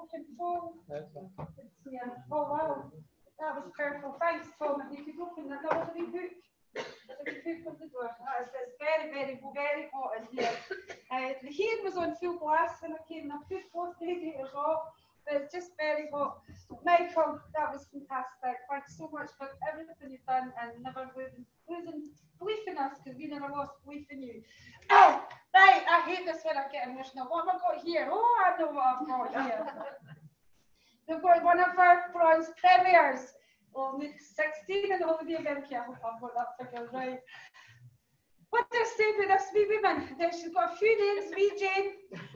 control. Yeah. Oh wow, that was powerful. Thanks, Tom. If you could open that, that was a wee book. There's a book on the door. It's very, very, very hot in here. The heat was on full blast when I came. I put both radiators off, but it's just very hot. Michael, that was fantastic. Thanks so much for everything you've done and never losing belief in us, because we never lost belief in you. Oh, right, I hate this when I get emotional. What have I got here? Oh, I know what I've got here. We've got one of our bronze premiers, only 16 in the holiday event. I hope I've got that figure right. What do I say about this wee woman? She's got a few names, wee Jane.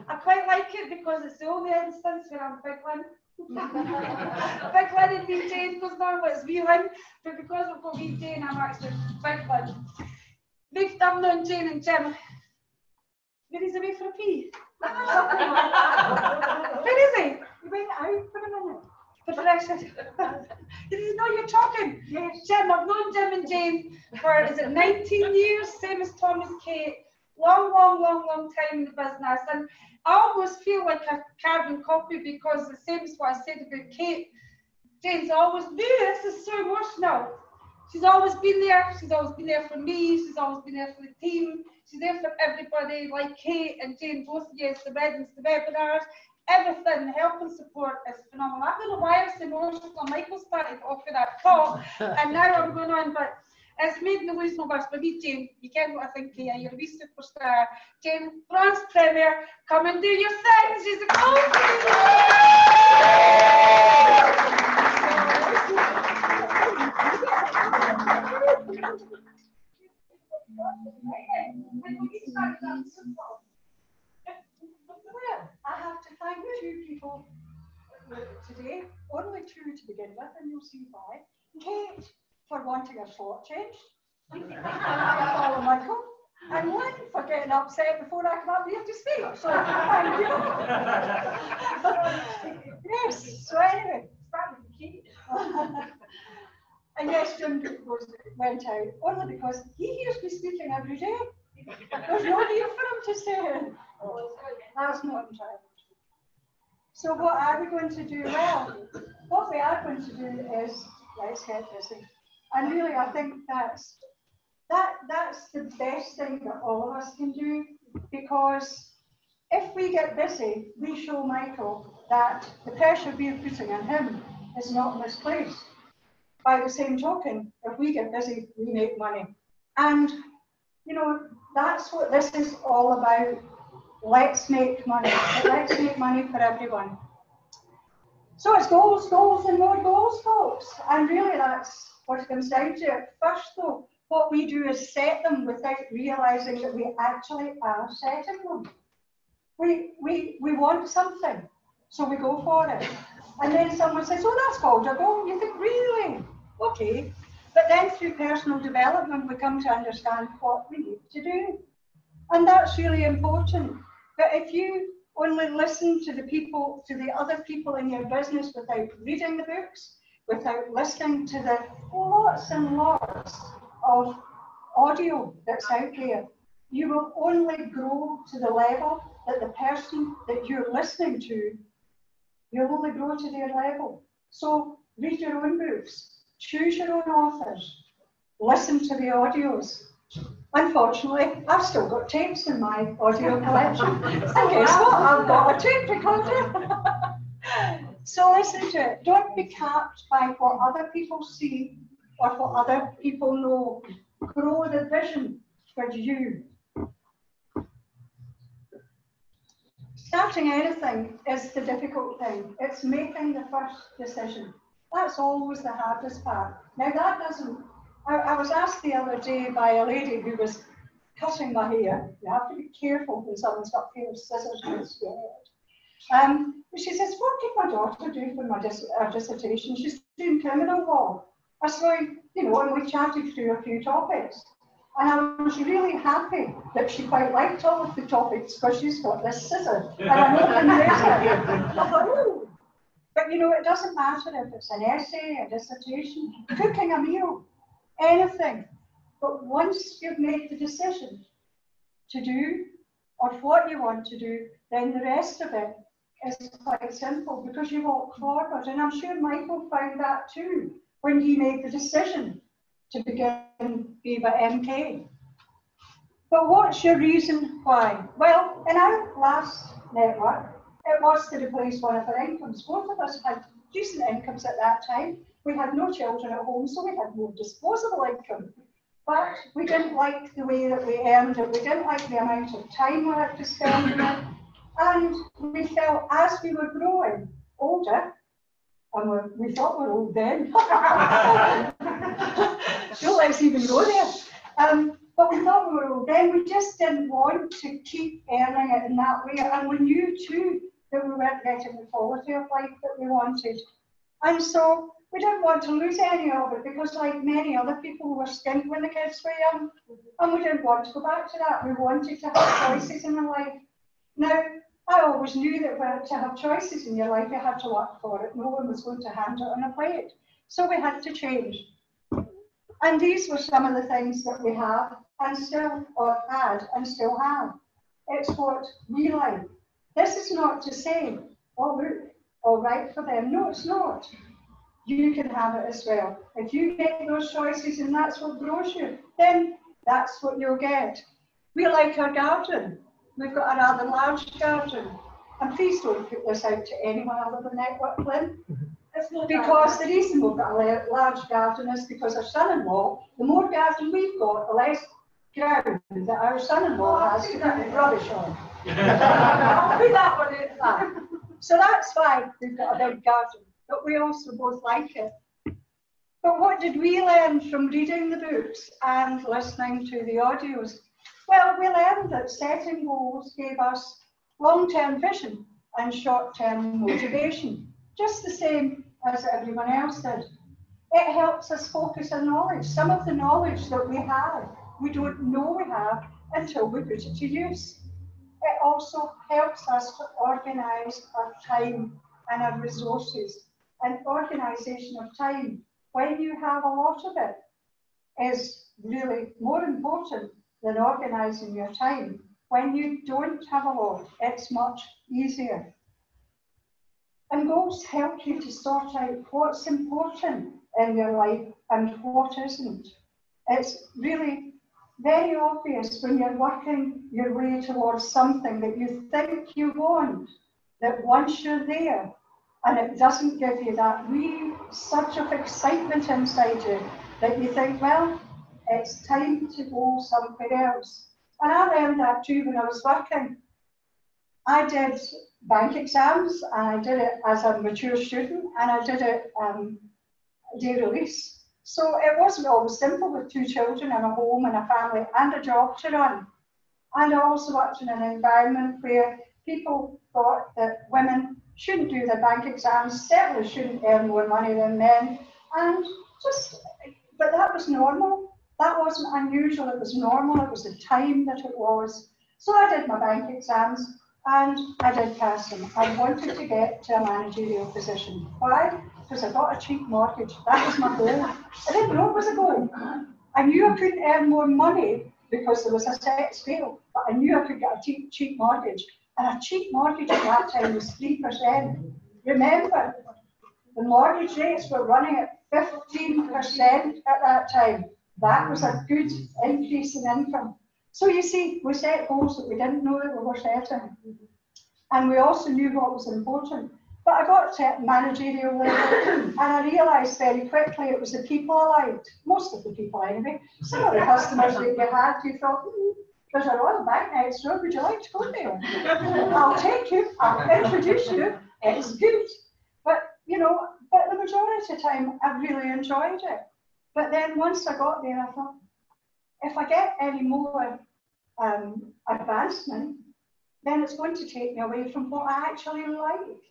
I quite like it because it's the only instance where I'm Big Lynn. Big Lynn and wee Jane, because normally it's wee Lynn, but because I've got wee Jane, I'm actually Big Lynn. I've known Jane and Jim. Where is away for a pee? Where is he? You went out for a minute. For precious. Did you know you're talking? Yes. Jim, I've known Jim and Jane for, is it 19 years? Same as Tom and Kate. Long time in the business. And I almost feel like a carbon copy because the same as what I said about Kate. Jane's always, this is so emotional. She's always been there. She's always been there for me. She's always been there for the team. She's there for everybody, like Kate and Jane, both of you, the weddings, the webinars, everything, help and support is phenomenal. I don't know why I was emotional. Michael started off with that talk, and now I'm going on, but it's made me lose my voice. But me, Jane, you get what I think of you. You're a wee superstar. Jane, bronze premier, come and do your thing. She's a gold. Well, I have to thank two people today, only two to begin with, and you'll see why. Kate for wanting a slot change, follow Michael, and Lynn for getting upset before I come up here to speak. So thank you. Yes. So anyway, starting with Kate. And yes, Jim went out only because he hears me speaking every day. There's no need for him to say it. That's not entirely true. So what are we going to do? Well, what we are going to do is let's get busy. And really, I think that's the best thing that all of us can do, because if we get busy, we show Michael that the pressure we're putting on him is not misplaced. By the same token, if we get busy, we make money. And, you know, that's what this is all about. Let's make money. Let's make money for everyone. So it's goals, and more goals, folks. And really, that's what it comes down to. First, though, what we do is set them without realizing that we actually are setting them. We want something, so we go for it. And then someone says, oh, that's called a goal. You think, really? Okay. But then through personal development, we come to understand what we need to do. And that's really important. But if you only listen to the other people in your business without reading the books, without listening to the lots and lots of audio that's out there, you will only grow to the level that the person that you're listening to, you'll only grow to their level. So read your own books, choose your own authors, listen to the audios. Unfortunately, I've still got tapes in my audio collection. And guess what? I've got a tape recorder. So listen to it. Don't be capped by what other people see or what other people know. Grow the vision for you. Starting anything is the difficult thing. It's making the first decision. That's always the hardest part. Now that doesn't, I was asked the other day by a lady who was cutting my hair. You have to be careful when someone's got a pair of scissors in his hair. She says, what did my daughter do for my dissertation? She's doing criminal law. I said, you know, and we chatted through a few topics. And I was really happy that she quite liked all of the topics because she's got this scissor and an open razor. I thought, ooh. But you know, it doesn't matter if it's an essay, a dissertation, cooking a meal, anything. But once you've made the decision to do or what you want to do, then the rest of it is quite simple because you walk forward, and I'm sure Michael found that too when he made the decision to begin Viva MK. But what's your reason why? Well, in our last network, it was to replace one of our incomes. Both of us had decent incomes at that time. We had no children at home, so we had no disposable income. But we didn't like the way that we earned it. We didn't like the amount of time we had to spend on it. And we felt as we were growing older, and we thought we were old then. Don't let's even go there. But we thought we were old then. We just didn't want to keep earning it in that way. And we knew too that we weren't getting the quality of life that we wanted. And so we didn't want to lose any of it because, like many other people, we were skint when the kids were young. And we didn't want to go back to that. We wanted to have choices in our life. Now, I always knew that to have choices in your life, you had to work for it. No one was going to hand it on a plate. So we had to change. And these were some of the things that we have and still, or had and still have. It's what we like. This is not to say, oh, look, all right for them. No, it's not. You can have it as well. If you get those choices and that's what grows you, then that's what you'll get. We like our garden. We've got a rather large garden. And please don't put this out to anyone other than Network Lynn. Because the reason we've got a large garden is because our son-in-law, the more garden we've got, the less ground that our son-in-law has to put rubbish on. I'll put that one in that. So that's why we've got a big garden, but we also both like it. But what did we learn from reading the books and listening to the audios? Well, we learned that setting goals gave us long-term vision and short-term motivation, just the same as everyone else did. It helps us focus on knowledge. Some of the knowledge that we have, we don't know we have until we put it to use. It also helps us to organise our time and our resources. And organisation of time, when you have a lot of it, is really more important than organising your time. When you don't have a lot, it's much easier. And goals help you to sort out what's important in your life and what isn't. It's really very obvious when you're working your way towards something that you think you want, that once you're there, and it doesn't give you that wee surge of excitement inside you, that you think, well, it's time to go somewhere else. And I learned that too when I was working. I did bank exams, and I did it as a mature student, and I did it day release. So it wasn't always simple with 2 children and a home and a family and a job to run. And I also worked in an environment where people thought that women shouldn't do their bank exams, certainly shouldn't earn more money than men, and but that was normal. That wasn't unusual, it was normal, it was the time that it was. So I did my bank exams and I did pass them. I wanted to get to a managerial position. Why? Because I got a cheap mortgage. That was my goal. I didn't know it was a goal. I knew I couldn't earn more money because there was a set scale, but I knew I could get a cheap mortgage. And a cheap mortgage at that time was 3%. Remember, the mortgage rates were running at 15% at that time. That was a good increase in income. So you see, we set goals that we didn't know that we were setting. And we also knew what was important. But I got to managerial level and I realised very quickly it was the people I liked. Most of the people anyway. Some of the customers that you had, you thought, there's a Royal Bank next door, would you like to go there? I'll take you, I'll introduce you, it's good. But, but the majority of the time, I really enjoyed it. But then once I got there, I thought, if I get any more advancement, then it's going to take me away from what I actually like.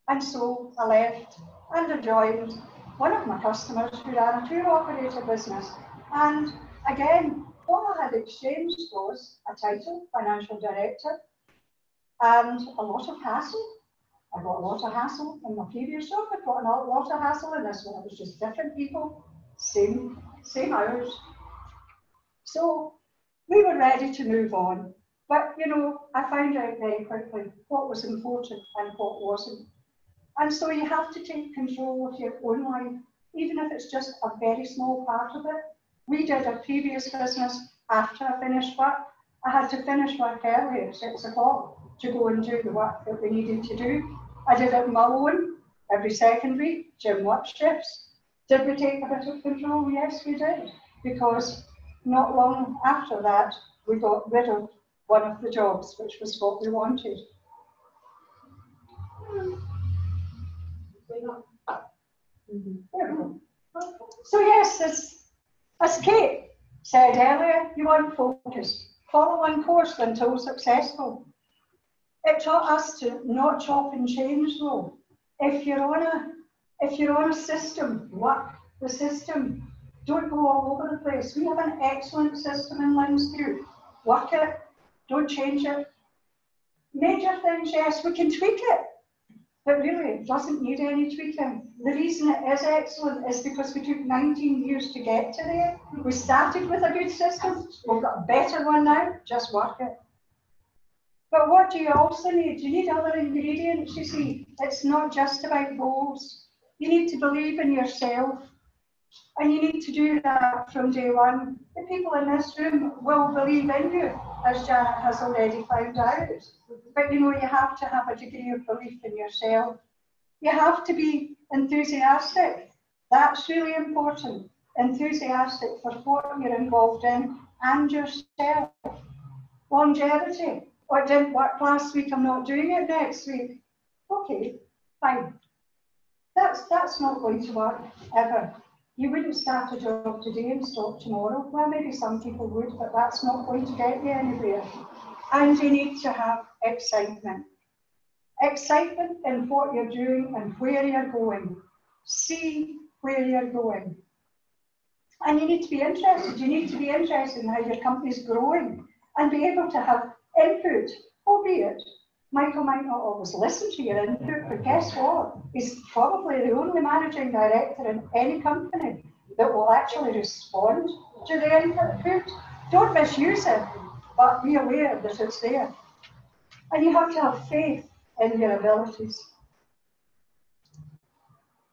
And so I left and I joined one of my customers who ran a tour operator business. And again, what I had exchanged was a title, financial director, and a lot of hassle. I got a lot of hassle in my previous job. I got a lot of hassle in this one. It was just different people, same hours. So we were ready to move on. But, you know, I found out very quickly what was important and what wasn't. And so you have to take control of your own life, even if it's just a very small part of it. We did a previous business after I finished work. I had to finish work early at 6 o'clock to go and do the work that we needed to do. I did it on my own every second week, Jim work shifts. Did we take a bit of control? Yes, we did. Because not long after that, we got rid of one of the jobs, which was what we wanted. There we go. So yes, as Kate said earlier, you want focus. Follow one course until successful. It taught us to not chop and change though. If you're on a system, work the system. Don't go all over the place. We have an excellent system in Linsfield. Work it. Don't change it. Major things, yes, we can tweak it. But really, it doesn't need any tweaking. The reason it is excellent is because we took 19 years to get to there. We started with a good system. We've got a better one now. Just work it. But what do you also need? You need other ingredients, you see. It's not just about goals. You need to believe in yourself. And you need to do that from day one. The people in this room will believe in you, as Janet has already found out. But you know, you have to have a degree of belief in yourself. You have to be enthusiastic. That's really important. Enthusiastic for what you're involved in and yourself. Longevity. Oh, it didn't work last week, I'm not doing it next week. Okay, fine. That's not going to work ever. You wouldn't start a job today and stop tomorrow. Well, maybe some people would, but that's not going to get you anywhere. And you need to have excitement. Excitement in what you're doing and where you're going. See where you're going. And you need to be interested. You need to be interested in how your company's growing and be able to have input, albeit Michael might not always listen to your input, but guess what? He's probably the only managing director in any company that will actually respond to the input. Don't misuse it, but be aware that it's there. And you have to have faith in your abilities.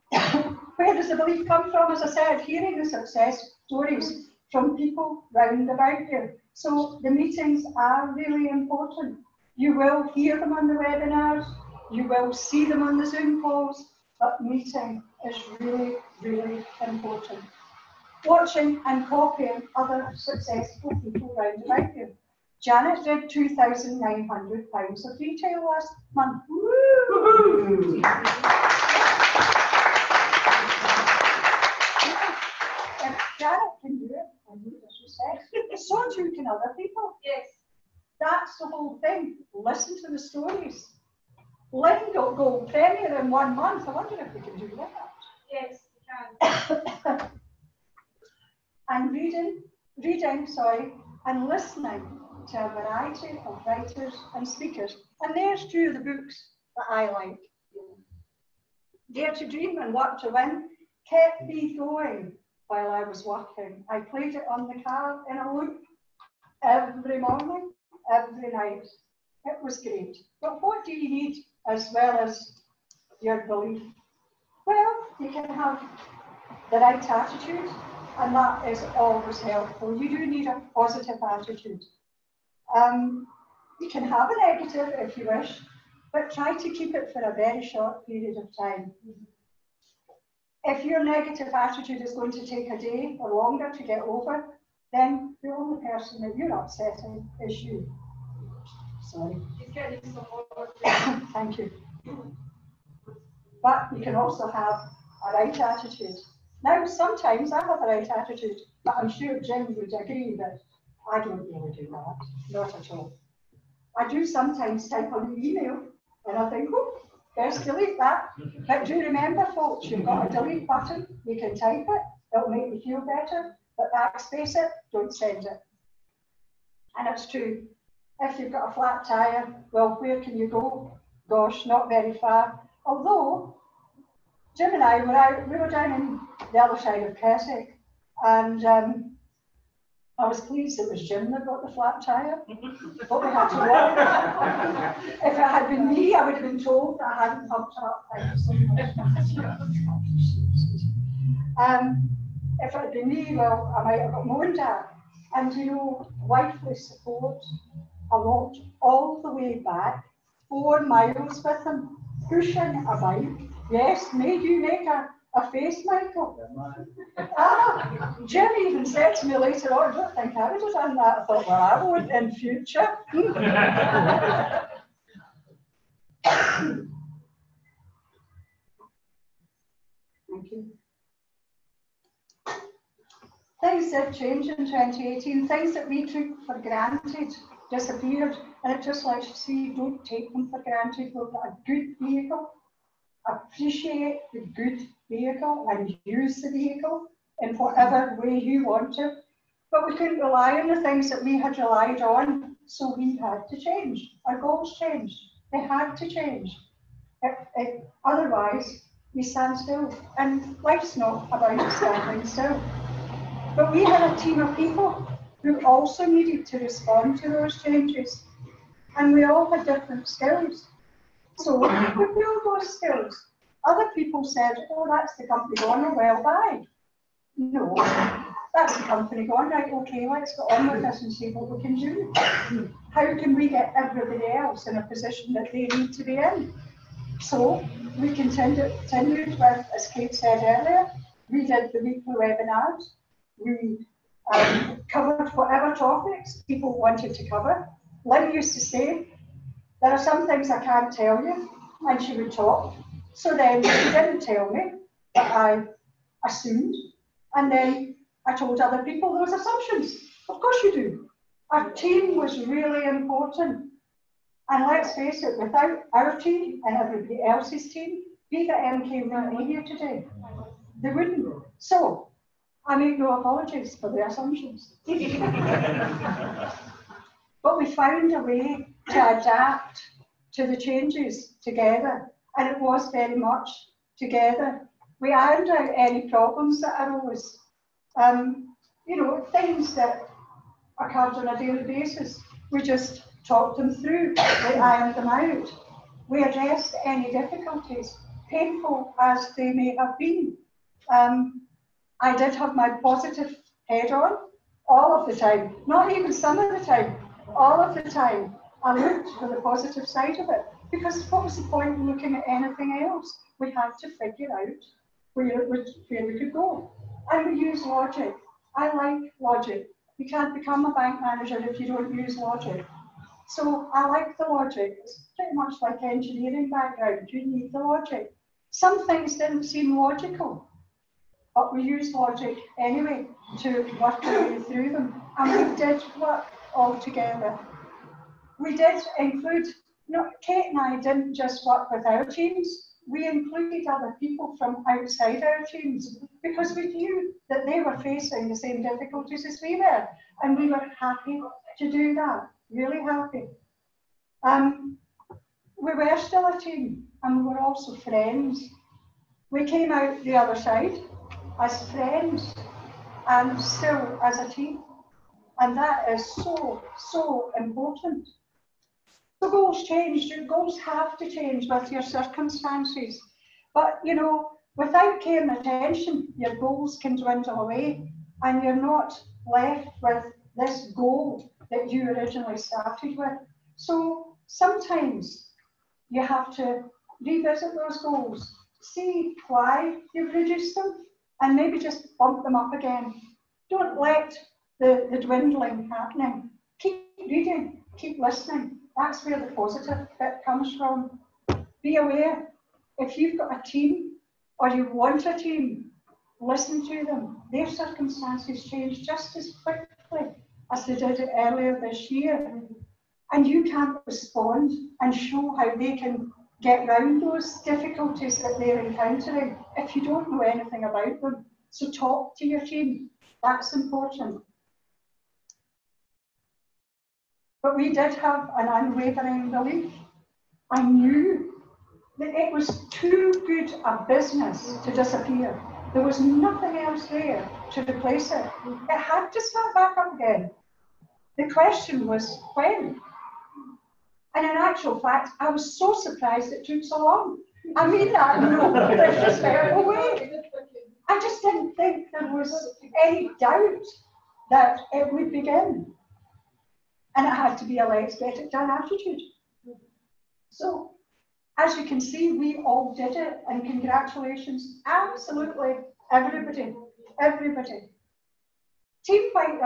Where does the belief come from? As I said, hearing the success stories from people round about you. So the meetings are really important. You will hear them on the webinars, you will see them on the Zoom calls, but meeting is really, really important. Watching and copying other successful people round about you. Janet did £2,900 of retail last month. Woo! If Janet can do it, and no disrespect, so too can other people. Yes. That's the whole thing. Listen to the stories. Lynn got gold premier in 1 month. I wonder if we can do that. Yes, we can. And reading, and listening to a variety of writers and speakers. And there's 2 of the books that I like. Dare to Dream and Work to Win kept me going while I was working. I played it on the car in a loop every morning, every night. It was great. But what do you need as well as your belief? Well, you can have the right attitude, and that is always helpful. You do need a positive attitude. You can have a negative if you wish, but try to keep it for a very short period of time. If your negative attitude is going to take a day or longer to get over, then the only person that you're upsetting is you. Sorry. He's getting some more. Thank you. But you can also have a right attitude. Now, sometimes I have a right attitude, but I'm sure Jim would agree that I don't really do that. Not at all. I do sometimes type on the email, and I think, oh, best delete that. But do remember, folks, you've got a delete button. You can type it. It'll make you feel better. But backspace it, don't send it. And it's true. If you've got a flat tyre, well, where can you go? Gosh, not very far. Although, Jim and I were out, we were down in the other side of Keswick, and I was pleased it was Jim that got the flat tire, but we had to walk. If it had been me, I would have been told that I hadn't pumped up. If it had been me, well, I might have got moaned at. And you know, wifely support, I walked all the way back, 4 miles with him, pushing a bike. Yes, made you make a face, Michael. Jim even said to me later on, I don't think I would have done that. I thought, well, I won't in future. Thank you. Things did change in 2018. Things that we took for granted disappeared. And it just lets you see, don't take them for granted. We've got a good vehicle. Appreciate the good vehicle and use the vehicle in whatever way you want to. But we couldn't rely on the things that we had relied on, so we had to change. Our goals changed. They had to change. Otherwise, we stand still. And life's not about standing still. But we had a team of people who also needed to respond to those changes. And we all had different skills. So we built those skills. Other people said, oh, that's the company gone, oh, well, bye. No, that's the company gone, right, okay, let's get on with this and see what we can do. How can we get everybody else in a position that they need to be in? So we continued with, as Kate said earlier, we did the weekly webinars. We covered whatever topics people wanted to cover. Lynn used to say, there are some things I can't tell you, and she would talk. So then she didn't tell me, but I assumed. And then I told other people those assumptions. Of course you do. Our team was really important. And let's face it, without our team and everybody else's team, Viva MK wouldn't be here today. They wouldn't. So I make no apologies for the assumptions. But we found a way to adapt to the changes together, and it was very much together. We ironed out any problems that arose. Things that occurred on a daily basis. We just talked them through, we ironed them out. We addressed any difficulties, painful as they may have been. I did have my positive head on all of the time, not even some of the time, all of the time. I looked for the positive side of it, because what was the point in looking at anything else? We had to figure out where we could go. And we use logic. I like logic. You can't become a bank manager if you don't use logic. So I like the logic. It's pretty much like engineering background. You need the logic. Some things didn't seem logical, but we used logic anyway to work our way through them. And we did work all together. We did include, Kate and I didn't just work with our teams. We included other people from outside our teams because we knew that they were facing the same difficulties as we were. And we were happy to do that, really happy. We were still a team, and we were also friends. We came out the other side as friends and still as a team. And that is so, so important. The goals change. Your goals have to change with your circumstances. But, without care and attention, your goals can dwindle away and you're not left with this goal that you originally started with. So sometimes you have to revisit those goals, see why you've reduced them, and maybe just bump them up again. Don't let the dwindling happening. Keep reading, keep listening. That's where the positive bit comes from. Be aware. If you've got a team or you want a team, listen to them. Their circumstances change just as quickly as they did it earlier this year. And you can't respond and show how they can get around those difficulties that they're encountering if you don't know anything about them. So talk to your team. That's important. But we did have an unwavering belief. I knew that it was too good a business to disappear. There was nothing else there to replace it. It had to start back up again. The question was when? And in actual fact, I was so surprised it took so long. I mean that in no disrespectful way. I just didn't think there was any doubt that it would begin. And it had to be a let's get it done attitude. So, as you can see, we all did it, and congratulations, absolutely everybody, everybody. Team White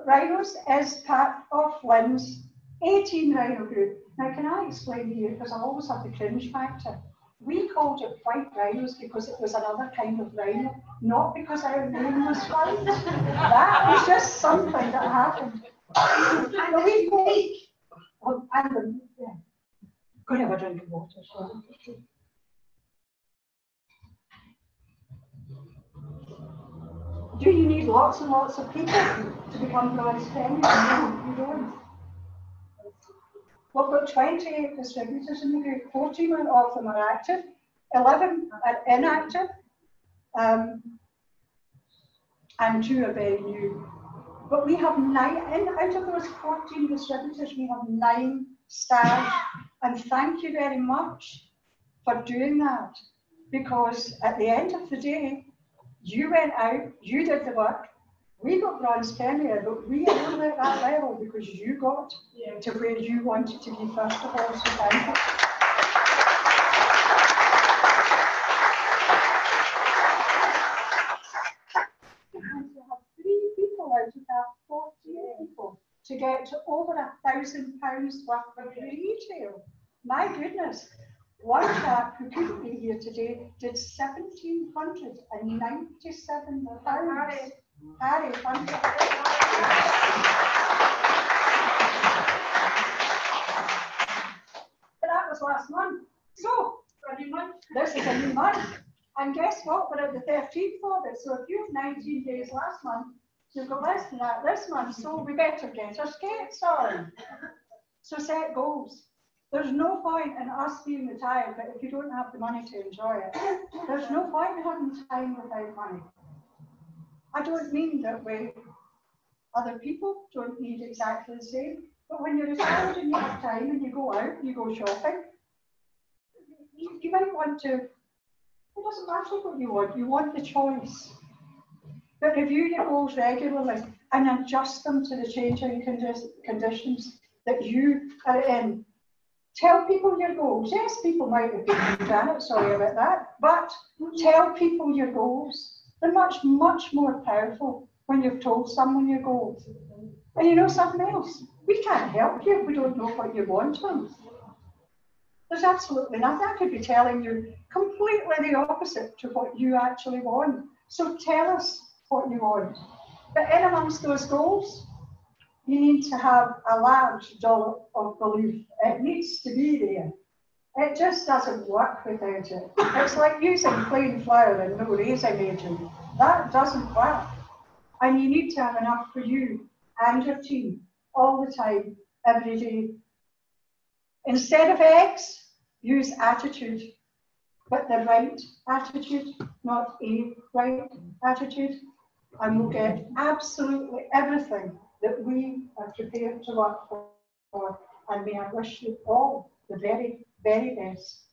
Rhinos is part of Lynn's 18 Rhino group. Now, can I explain to you, because I always have the cringe factor. We called it White Rhinos because it was another kind of rhino, not because our name was white. That was just something that happened. And we called, yeah. Going to have a drink of water. So. Do you need lots and lots of people to become bronze tenure? No, you don't. We've got 28 distributors in the group. 14 of them are active, 11 are inactive, and 2 are very new. But we have 9, and out of those 14 distributors, we have 9 staff. And thank you very much for doing that, because at the end of the day, you went out, you did the work, we got bronze tenure, but we are only at that level because you got to where you wanted to be first of all, so thank you. And to have 3 people out of that 14 people to get to over £1,000 worth of retail. My goodness, one chap who couldn't be here today did £1,797. Harry, thank you. But that was last month. So, this is a new month. And guess what? We're at the 13th of it. So if you have 19 days last month, you've got less than that this month. So we better get our skates on. So set goals. There's no point in us being retired, but if you don't have the money to enjoy it, there's no point in having time without money. I don't mean that way. Other people don't need exactly the same, but when you're retired and you have time and you go out, you go shopping, you might want to, it doesn't matter what you want the choice. But review your goals regularly and adjust them to the changing conditions that you are in. Tell people your goals. Yes, people might have been Janet, sorry about that, but tell people your goals. They're much, much more powerful when you've told someone your goals. And you know something else? We can't help you if we don't know what you want from. There's absolutely nothing. I could be telling you completely the opposite to what you actually want. So tell us what you want. But in amongst those goals, you need to have a large dollop of belief. It needs to be there. It just doesn't work without it. It's like using plain flour and no raising agent. That doesn't work. And you need to have enough for you and your team all the time, every day. Instead of eggs, use attitude, but the right attitude, not a right attitude, and we'll get absolutely everything that we are prepared to work for. And may I wish you all the very, very best.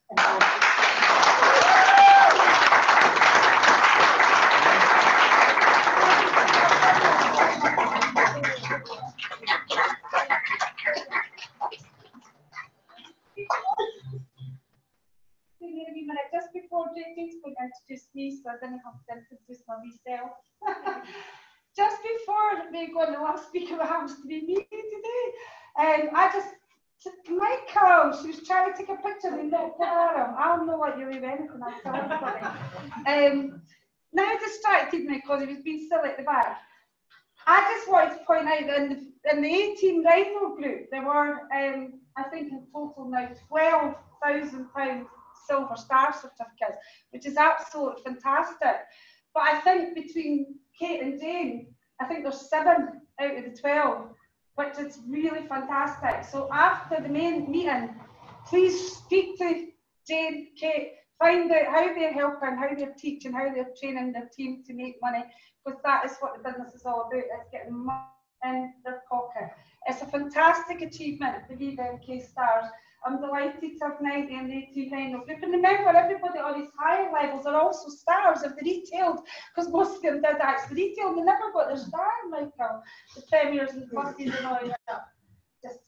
Just before James would introduce me, so I didn't have to introduce myself. Just before we go on the last speaker, that happens to be me today, Mike Carroll, she was trying to take a picture and knocked her arm. I don't know what you were anything, I tell everybody. Now it distracted me because he was being silly at the back. I just wanted to point out that in the 18 Rhino group, there were, I think in total now, £12,000 silver star certificates, which is absolutely fantastic. But I think between Kate and Jane, I think there's 7 out of the 12, which is really fantastic. So after the main meeting, please speak to Jane, Kate, Find out how they're helping, how they're teaching, how they're training their team to make money, because that is what the business is all about, is getting money in their pocket. It's a fantastic achievement to be the MK Stars. I'm delighted to have 90 and 89 group. And remember, everybody on these higher levels are also stars if they retailed, because most of them did actually retail. They never got their star, Michael. The premiers and clusters and all that. Just